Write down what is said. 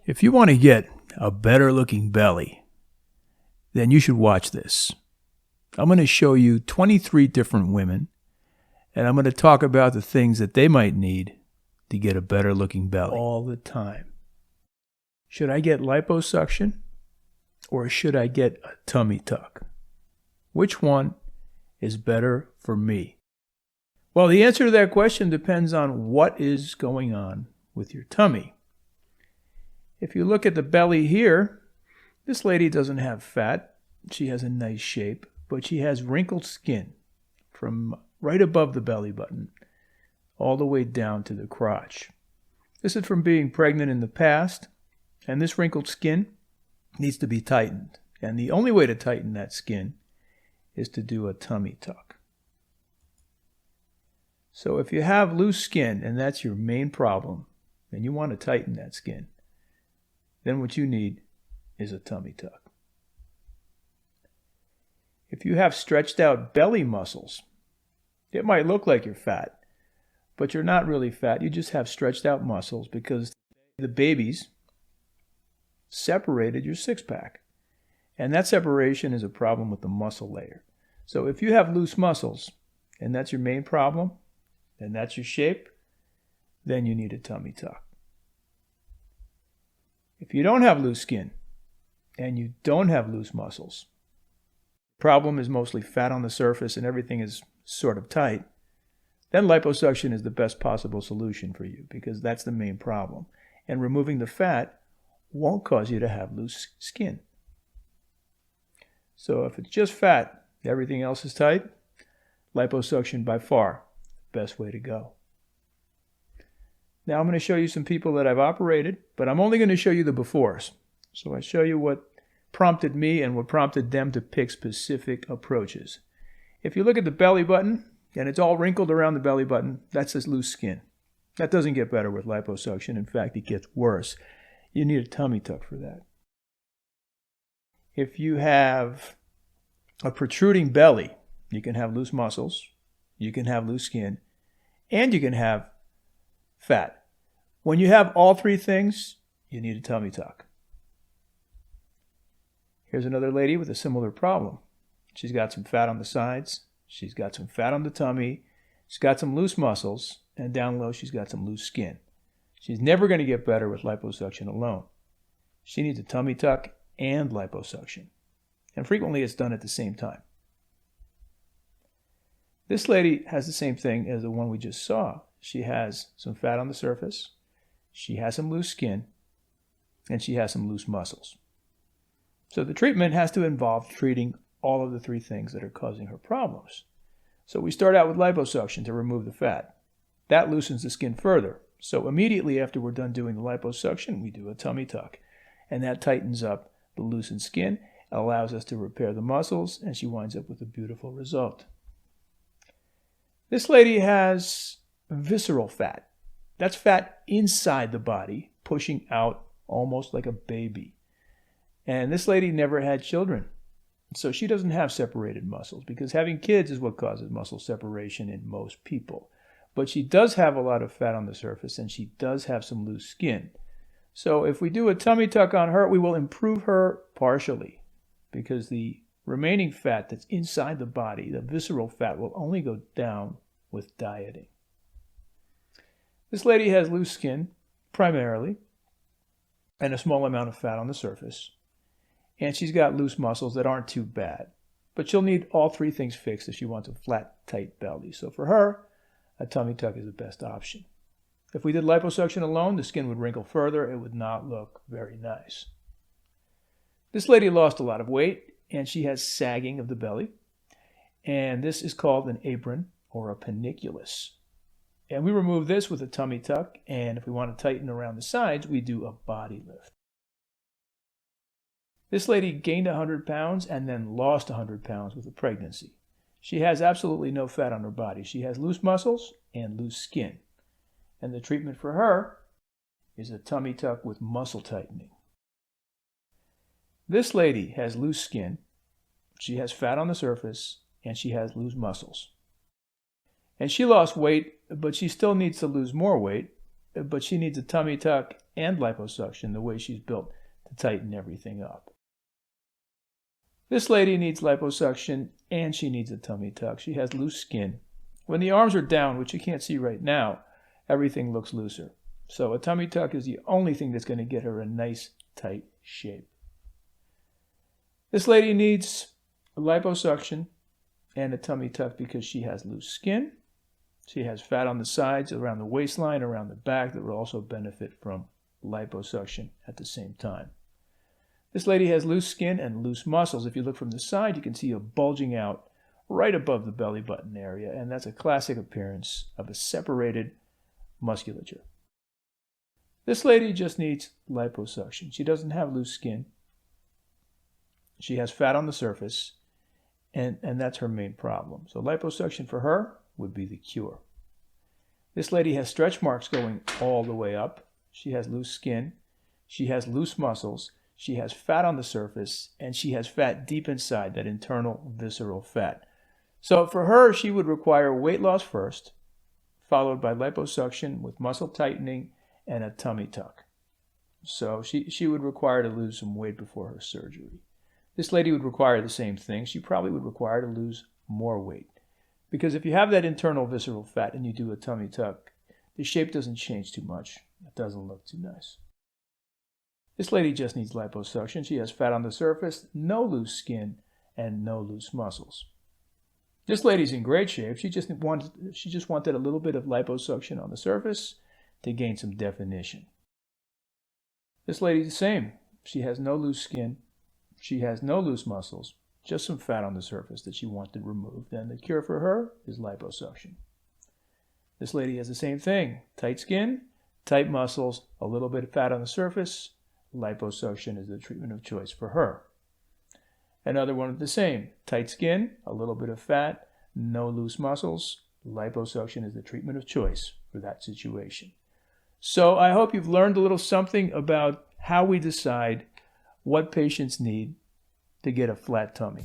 If you want to get a better looking belly, then you should watch this. I'm going to show you 23 different women, and I'm going to talk about the things that they might need to get a better looking belly all the time. Should I get liposuction or should I get a tummy tuck? Which one is better for me? Well, the answer to that question depends on what is going on with your tummy. If you look at the belly here, this lady doesn't have fat. She has a nice shape, but she has wrinkled skin from right above the belly button all the way down to the crotch. This is from being pregnant in the past, and this wrinkled skin needs to be tightened. And the only way to tighten that skin is to do a tummy tuck. So if you have loose skin and that's your main problem, and you want to tighten that skin, then what you need is a tummy tuck. If you have stretched out belly muscles, it might look like you're fat, but you're not really fat. You just have stretched out muscles because the babies separated your six-pack. And that separation is a problem with the muscle layer. So if you have loose muscles and that's your main problem, and that's your shape, then you need a tummy tuck. If you don't have loose skin and you don't have loose muscles, the problem is mostly fat on the surface and everything is sort of tight, then liposuction is the best possible solution for you because that's the main problem. And removing the fat won't cause you to have loose skin. So if it's just fat, everything else is tight, liposuction by far the best way to go. Now I'm going to show you some people that I've operated, but I'm only going to show you the befores. So I show you what prompted me and what prompted them to pick specific approaches. If you look at the belly button, and it's all wrinkled around the belly button, that's just loose skin. That doesn't get better with liposuction. In fact, it gets worse. You need a tummy tuck for that. If you have a protruding belly, you can have loose muscles, you can have loose skin, and you can have fat. When you have all three things, you need a tummy tuck. Here's another lady with a similar problem. She's got some fat on the sides, she's got some fat on the tummy, she's got some loose muscles, and down low she's got some loose skin. She's never going to get better with liposuction alone. She needs a tummy tuck and liposuction. And frequently it's done at the same time. This lady has the same thing as the one we just saw. She has some fat on the surface, she has some loose skin, and she has some loose muscles. So the treatment has to involve treating all of the three things that are causing her problems. So we start out with liposuction to remove the fat. That loosens the skin further. So immediately after we're done doing the liposuction, we do a tummy tuck. And that tightens up the loosened skin, allows us to repair the muscles, and she winds up with a beautiful result. This lady has visceral fat. That's fat inside the body, pushing out almost like a baby. And this lady never had children. So she doesn't have separated muscles because having kids is what causes muscle separation in most people. But she does have a lot of fat on the surface and she does have some loose skin. So if we do a tummy tuck on her, we will improve her partially because the remaining fat that's inside the body, the visceral fat, will only go down with dieting. This lady has loose skin, primarily, and a small amount of fat on the surface. And she's got loose muscles that aren't too bad. But she'll need all three things fixed if she wants a flat, tight belly. So for her, a tummy tuck is the best option. If we did liposuction alone, the skin would wrinkle further. It would not look very nice. This lady lost a lot of weight, and she has sagging of the belly. And this is called an apron or a panniculus. And we remove this with a tummy tuck, and if we want to tighten around the sides, we do a body lift. This lady gained 100 pounds and then lost 100 pounds with a pregnancy. She has absolutely no fat on her body. She has loose muscles and loose skin. And the treatment for her is a tummy tuck with muscle tightening. This lady has loose skin, she has fat on the surface, and she has loose muscles. And she lost weight, but she still needs to lose more weight but she needs a tummy tuck and liposuction the way she's built to tighten everything up. This lady needs liposuction and she needs a tummy tuck. She has loose skin. When the arms are down, which you can't see right now, everything looks looser. So a tummy tuck is the only thing that's going to get her a nice, tight shape. This lady needs a liposuction and a tummy tuck because she has loose skin. She has fat on the sides, around the waistline, around the back that will also benefit from liposuction at the same time. This lady has loose skin and loose muscles. If you look from the side, you can see a bulging out right above the belly button area, and that's a classic appearance of a separated musculature. This lady just needs liposuction. She doesn't have loose skin. She has fat on the surface, and that's her main problem. So liposuction for her would be the cure. This lady has stretch marks going all the way up. She has loose skin. She has loose muscles. She has fat on the surface, and she has fat deep inside, that internal visceral fat. So for her, she would require weight loss first, followed by liposuction with muscle tightening and a tummy tuck. So she would require to lose some weight before her surgery. This lady would require the same thing. She probably would require to lose more weight. Because if you have that internal visceral fat and you do a tummy tuck, the shape doesn't change too much. It doesn't look too nice. This lady just needs liposuction. She has fat on the surface, no loose skin, and no loose muscles. This lady's in great shape. She just wanted a little bit of liposuction on the surface to gain some definition. This lady's the same. She has no loose skin. She has no loose muscles, just some fat on the surface that she wanted removed. And the cure for her is liposuction. This lady has the same thing. Tight skin, tight muscles, a little bit of fat on the surface. Liposuction is the treatment of choice for her. Another one of the same. Tight skin, a little bit of fat, no loose muscles. Liposuction is the treatment of choice for that situation. So I hope you've learned a little something about how we decide what patients need to get a flat tummy.